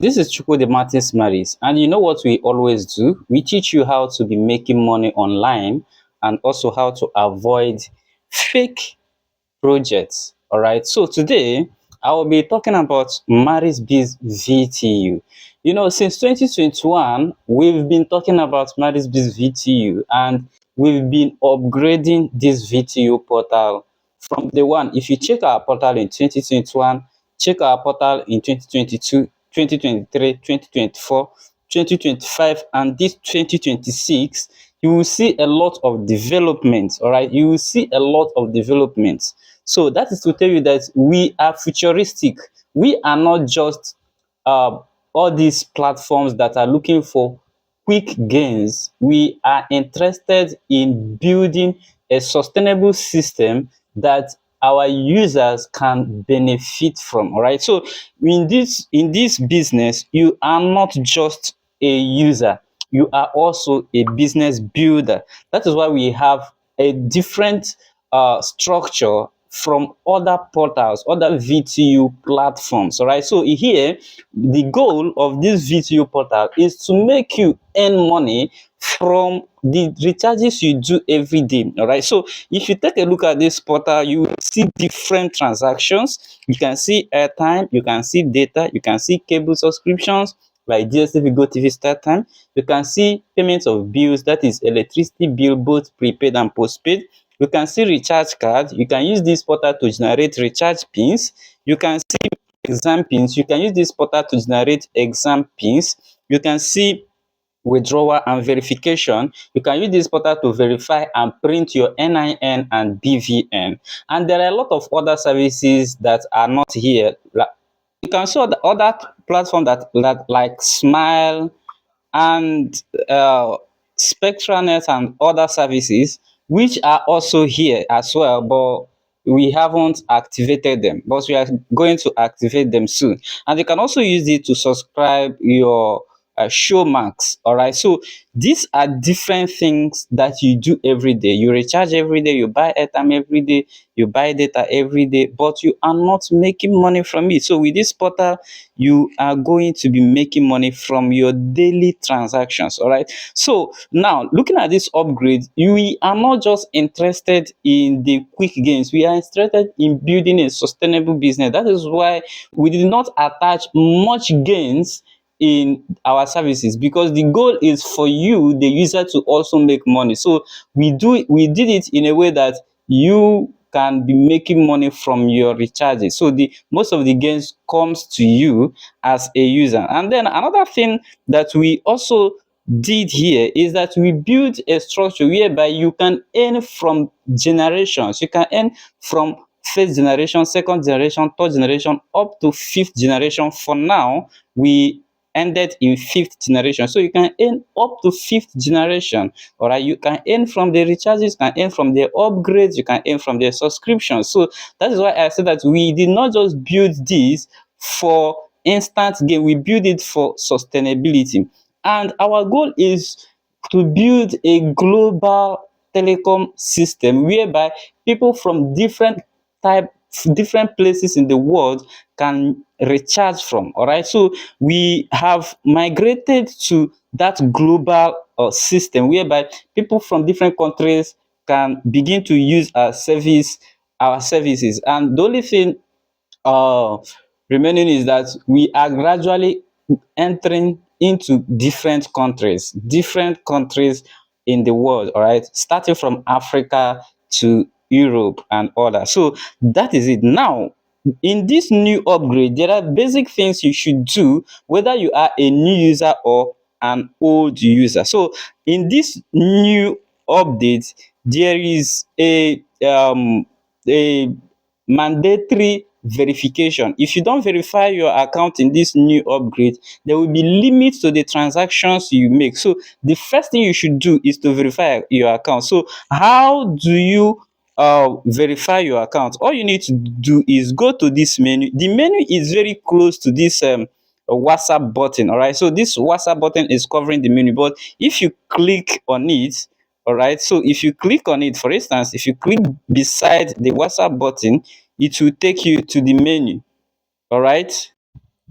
This is Chukwudi Martins Maris, and you know what we always do? We teach you how to be making money online and also how to avoid fake projects. All right. So today I will be talking about Maris Biz VTU. You know, since 2021, we've been talking about Maris Biz VTU, and we've been upgrading this VTU portal from the one. If you check our portal in 2021, check our portal in 2022, 2023, 2024, 2025, and this 2026, you will see a lot of development. All right, you will see a lot of development. So that is to tell you that we are futuristic. We are not just uh, all these platforms that are looking for quick gains. We are interested in building a sustainable system that our users can benefit from. All right. So in this business, you are not just a user, you are also a business builder. That is why we have a different structure from other portals, other VTU platforms. All right. So here, the goal of this VTU portal is to make you earn money from the recharges you do every day. All right. So if you take a look at this portal, you will see different transactions. You can see airtime, you can see data, you can see cable subscriptions like DSTV, GoTV, StarTime. You can see payments of bills, that is electricity bill, both prepaid and postpaid. You can see recharge card. You can use this portal to generate recharge pins. You can see exam pins. You can use this portal to generate exam pins. You can see withdrawal and verification. You can use this portal to verify and print your NIN and BVN. And there are a lot of other services that are not here. You can see the other platform that like Smile and SpectraNet and other services, which are also here as well, but we haven't activated them, but we are going to activate them soon. And you can also use it to subscribe your show marks. All right. So these are different things that you do every day. You recharge every day, you buy airtime every day, you buy data every day, but you are not making money from it. So with this portal, you are going to be making money from your daily transactions. All right. So now looking at this upgrade, we are not just interested in the quick gains, we are interested in building a sustainable business. That is why we did not attach much gains in our services, because the goal is for you, the user, to also make money. So we did it in a way that you can be making money from your recharges. So the most of the gains comes to you as a user. And then another thing that we also did here is that we built a structure whereby you can earn from generations. You can earn from first generation, second generation, third generation, up to fifth generation. For now, we ended in fifth generation, so you can earn up to fifth generation. All right, you can earn from the recharges, you can earn from the upgrades, you can earn from the subscriptions. So that is why I said that we did not just build this for instant gain, we build it for sustainability. And our goal is to build a global telecom system whereby people from type different places in the world can recharge from. All right. So we have migrated to that global system whereby people from different countries can begin to use our services. And the only thing uh, remaining is that we are gradually entering into different countries in the world, all right, starting from Africa to Europe and other. So that is it. Now, in this new upgrade, there are basic things you should do, whether you are a new user or an old user. So in this new update, there is a mandatory verification. If you don't verify your account in this new upgrade, there will be limits to the transactions you make. So the first thing you should do is to verify your account. So how do you verify your account? All you need to do is go to this menu. The menu is very close to this WhatsApp button. All right. So this WhatsApp button is covering the menu, but if you click on it, all right. So if you click on it, for instance, if you click beside the WhatsApp button, it will take you to the menu. All right.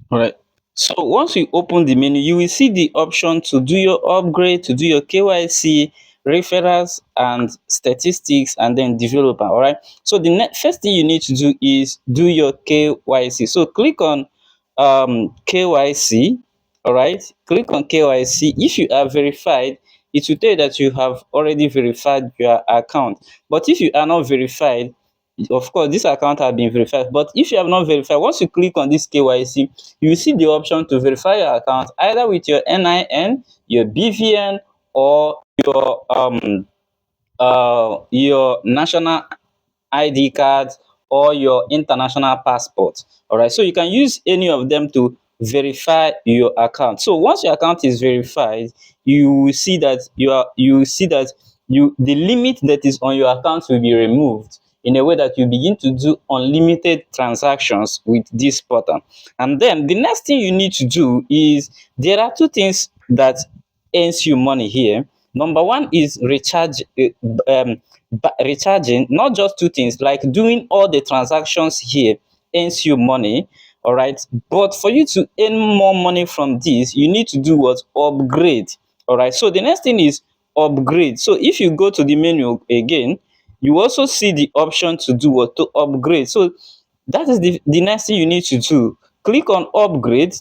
All right. So once you open the menu, you will see the option to do your upgrade, to do your KYC, referrals and statistics, and then developer. All right. So the first thing you need to do is do your KYC. So click on KYC. All right. Click on KYC. If you are verified, it will tell you that you have already verified your account. But if you are not verified, of course this account has been verified, but if you have not verified, once you click on this KYC, you will see the option to verify your account either with your NIN, your BVN, or your national ID card or your international passport. All right, so you can use any of them to verify your account. So once your account is verified, you will see that the limit that is on your account will be removed in a way that you begin to do unlimited transactions with this portal. And then the next thing you need to do is, there are two things that earns you money here. Number one is recharging. Not just two things, like doing all the transactions here earns you money. All right, but for you to earn more money from this, you need to do what? Upgrade. All right, so the next thing is upgrade. So if you go to the menu again, you also see the option to do what? To upgrade. So that is the next thing you need to do. Click on upgrade.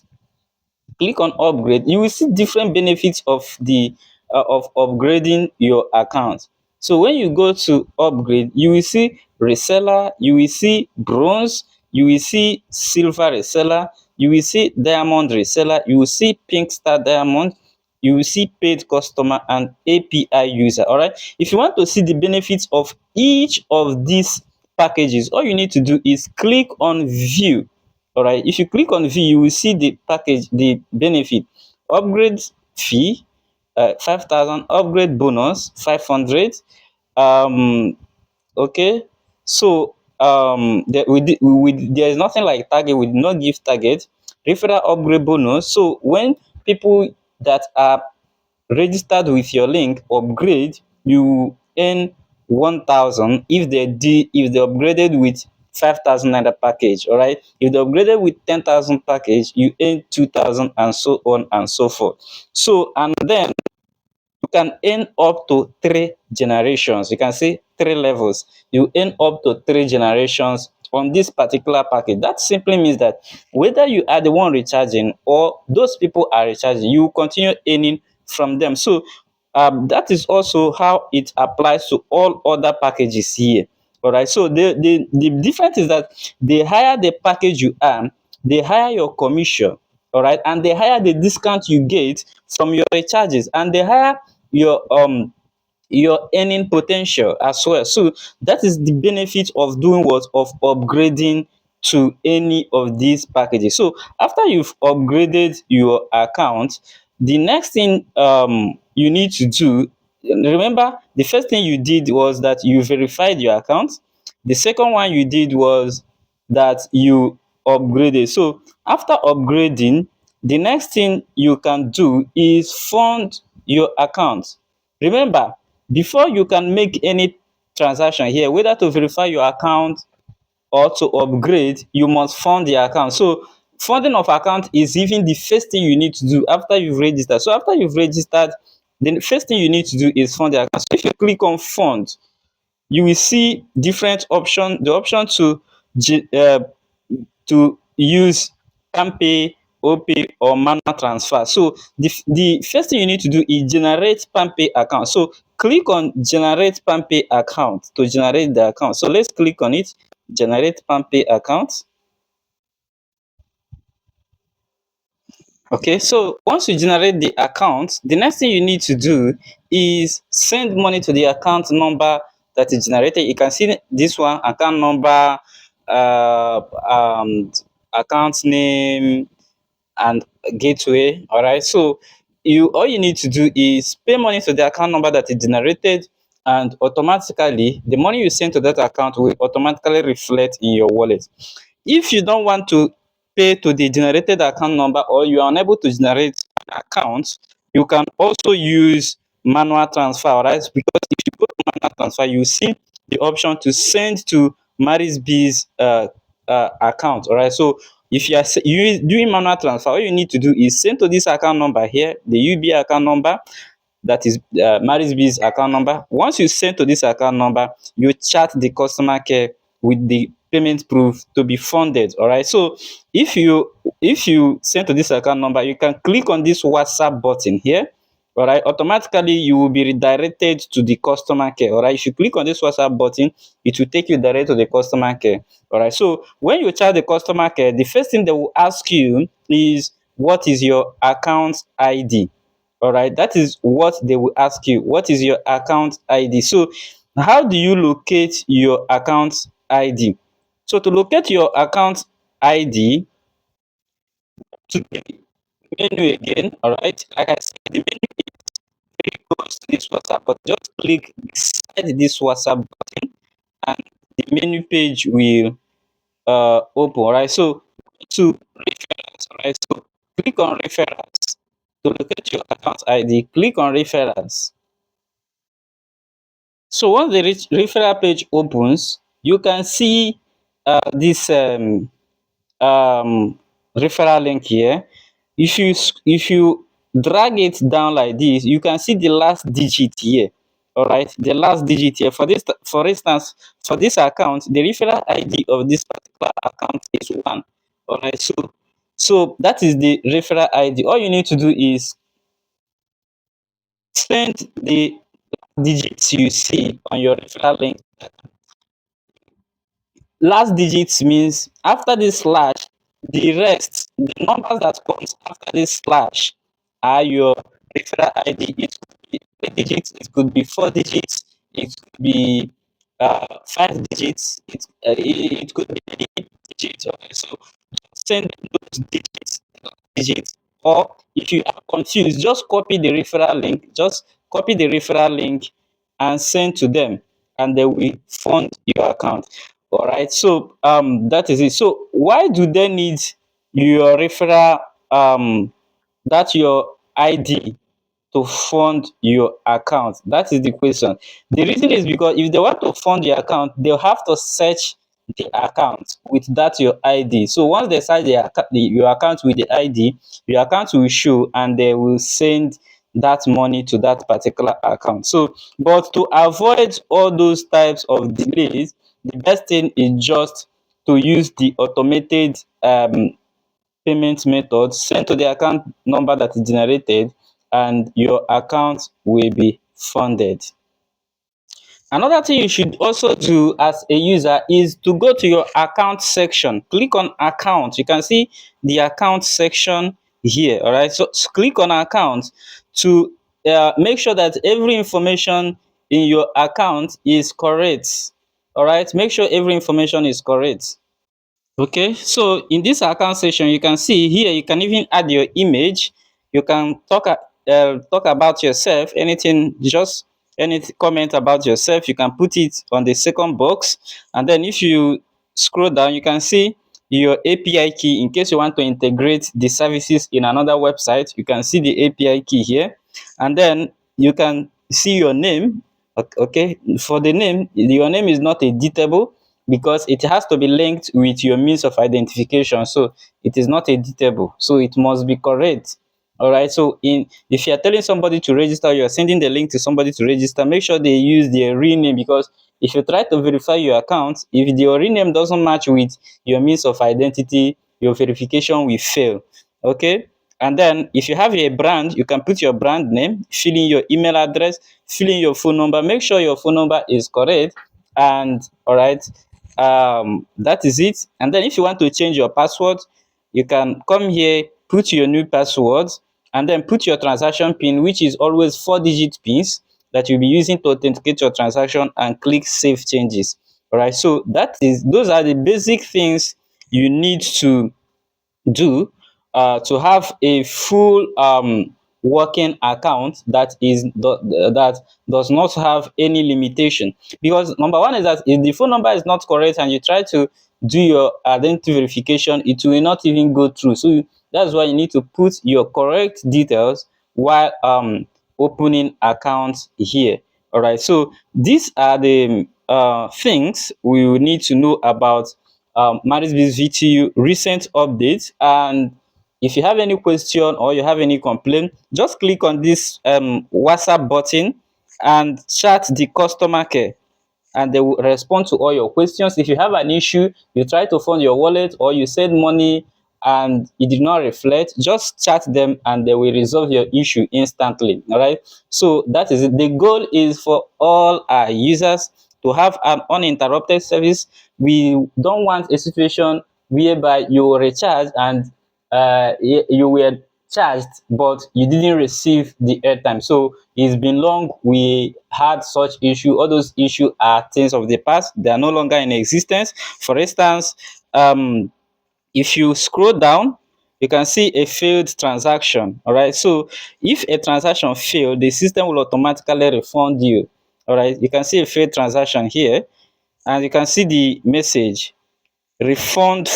Click on upgrade. You will see different benefits of the of upgrading your account. So when you go to upgrade, you will see reseller, you will see bronze, you will see silver reseller, you will see diamond reseller, you will see pink star diamond, you will see paid customer and API user. All right, if you want to see the benefits of each of these packages, all you need to do is click on view. All right, if you click on view, you will see the package, the benefit. Upgrade fee 5,000, upgrade bonus 500. um okay, so there is nothing like target. We did not give target. Referral upgrade bonus. So when people that are registered with your link upgrade, you earn 1,000 if they upgraded with 5,000 naira package. All right, if they upgraded with 10,000 package, you earn 2,000, and so on and so forth. So, and then you can earn up to three generations. You can say three levels. You earn up to three generations on this particular package. That simply means that whether you are the one recharging or those people are recharging, you will continue earning from them. So that is also how it applies to all other packages here. All right. So the difference is that the higher the package you earn, the higher your commission. All right, and the higher the discount you get from your recharges, and the higher your earning potential as well. So that is the benefit of doing what? Of upgrading to any of these packages. So after you've upgraded your account, the next thing you need to do, remember the first thing you did was that you verified your account. The second one you did was that you upgraded. So after upgrading, the next thing you can do is fund your account. Remember, before you can make any transaction here, whether to verify your account or to upgrade, you must fund the account. So funding of account is even the first thing you need to do after you've registered. So after you've registered, the first thing you need to do is fund the account. So if you click on fund, you will see different option. The option to use PalmPay, OPay, or manual transfer. So the first thing you need to do is generate PalmPay account. So click on generate PalmPay account to generate the account. So let's click on it, generate PalmPay account. Okay, so once you generate the account, the next thing you need to do is send money to the account number that is generated. You can see this one, account number, uh, um, account name, and gateway. All right, so all you need to do is pay money to the account number that is generated, and automatically the money you send to that account will automatically reflect in your wallet. If you don't want to pay to the generated account number, or you are unable to generate accounts, you can also use manual transfer. All right, because if you go to manual transfer, you see the option to send to Maris B's account. All right, so If you are doing manual transfer, all you need to do is send to this account number here, the UBA account number, that is Maris B's account number. Once you send to this account number, you chat the customer care with the payment proof to be funded. All right. So if you send to this account number, you can click on this WhatsApp button here. All right. Automatically, you will be redirected to the customer care. All right. If you click on this WhatsApp button, it will take you direct to the customer care. All right. So when you chat the customer care, the first thing they will ask you is, what is your account ID? All right, that is what they will ask you. What is your account ID? So how do you locate your account ID? So to locate your account ID, to the menu again, all right, like I said, the menu very close to this WhatsApp, but just click beside this WhatsApp button and the menu page will open. All right, so to referrals, all right, so click on referrals. To locate your account ID, click on referrals. So once the referral page opens, you can see this referral link here. If you drag it down like this, you can see the last digit here. All right, the last digit here. For instance, for this account, the referral ID of this particular account is 1. All right, so that is the referral ID. All you need to do is send the digits you see on your referral link. Last digits means after this slash, the rest, the numbers that comes after this slash are your referral ID. It could be 3 digits, it could be 4 digits, it could be 5 digits, it could be any digits. Okay, so just send those digits, or if you are confused, just copy the referral link. Just copy the referral link and send to them, and they will fund your account. All right. So that is it. So why do they need your referral that's your ID to fund your account? That is the question. The reason is because if they want to fund your account, they'll have to search the account with that your ID. So once they search your account with the ID, your account will show and they will send that money to that particular account. So, but to avoid all those types of delays, the best thing is just to use the automated payment method sent to the account number that is generated, and your account will be funded. Another thing you should also do as a user is to go to your account section. Click on account. You can see the account section here. All right. So click on account to make sure that every information in your account is correct. All right. Make sure every information is correct. Okay, so in this account section, you can see here you can even add your image. You can talk about yourself, anything, just any comment about yourself. You can put it on the second box, and then if you scroll down, you can see your API key in case you want to integrate the services in another website. You can see the API key here, and then you can see your name. Okay, for the name, your name is not editable because it has to be linked with your means of identification. So it is not editable. So it must be correct. All right. So if you're telling somebody to register, you're sending the link to somebody to register, make sure they use their real name, because if you try to verify your account, if your real name doesn't match with your means of identity, your verification will fail. Okay. And then if you have a brand, you can put your brand name, fill in your email address, fill in your phone number, make sure your phone number is correct. And all right, that is it. And then if you want to change your password, you can come here, put your new password, and then put your transaction pin, which is always 4-digit pins that you'll be using to authenticate your transaction, and click save changes. All right, so those are the basic things you need to do to have a full working account that does not have any limitation. Because number one is that if the phone number is not correct and you try to do your identity verification, it will not even go through. So that's why you need to put your correct details while opening accounts here. All right, so these are the things we will need to know about Marisb's VTU recent updates. And if you have any question or you have any complaint, just click on this WhatsApp button and chat the customer care, and they will respond to all your questions. If you have an issue, you try to fund your wallet or you send money and it did not reflect, just chat them and they will resolve your issue instantly. All right. So that is it. The goal is for all our users to have an uninterrupted service. We don't want a situation whereby you recharge and you were charged but you didn't receive the airtime. So it's been long we had such issue. All those issues are things of the past, they are no longer in existence. For instance, if you scroll down, you can see a failed transaction. All right, so if a transaction failed, the system will automatically refund you. All right, you can see a failed transaction here, and you can see the message, refund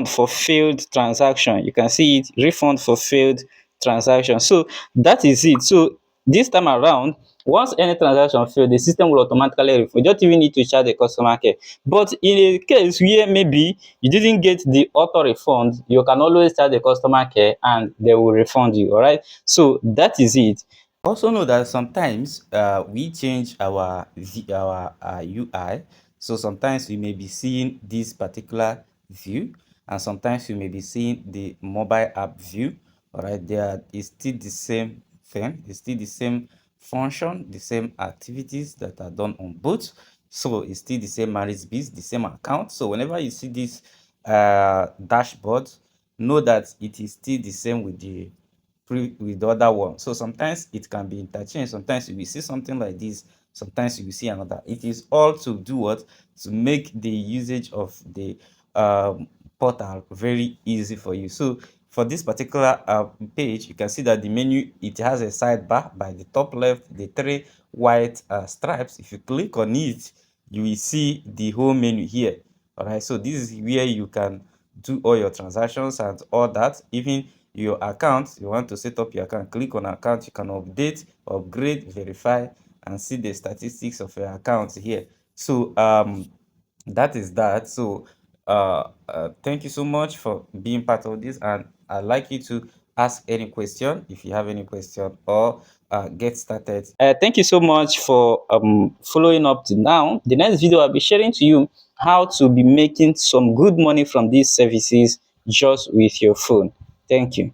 for failed transaction. You can see it, refund for failed transaction. So that is it. So this time around, once any transaction fail, the system will automatically refund. You don't even need to charge the customer care. But in a case where maybe you didn't get the auto refund, you can always charge the customer care and they will refund you. All right, so that is it. Also know that sometimes we change our UI. So sometimes we may be seeing this particular view, and sometimes you may be seeing the mobile app view. All right, there is still the same thing. It's still the same function, the same activities that are done on both. So it's still the same marriage biz, the same account. So whenever you see this dashboard, know that it is still the same with the other one. So sometimes it can be interchanged. Sometimes you will see something like this, sometimes you will see another. It is all to do what? To make the usage of the portal very easy for you. So for this particular page, you can see that the menu, it has a sidebar by the top left, the three white stripes. If you click on it, you will see the whole menu here. All right, so this is where you can do all your transactions and all that. Even your account, you want to set up your account, click on account, you can update, upgrade, verify, and see the statistics of your account here. So that is that. So thank you so much for being part of this, and I'd like you to ask any question if you have any question, or get started. Thank you so much for following up to now. The next video I'll be sharing to you how to be making some good money from these services just with your phone. Thank you.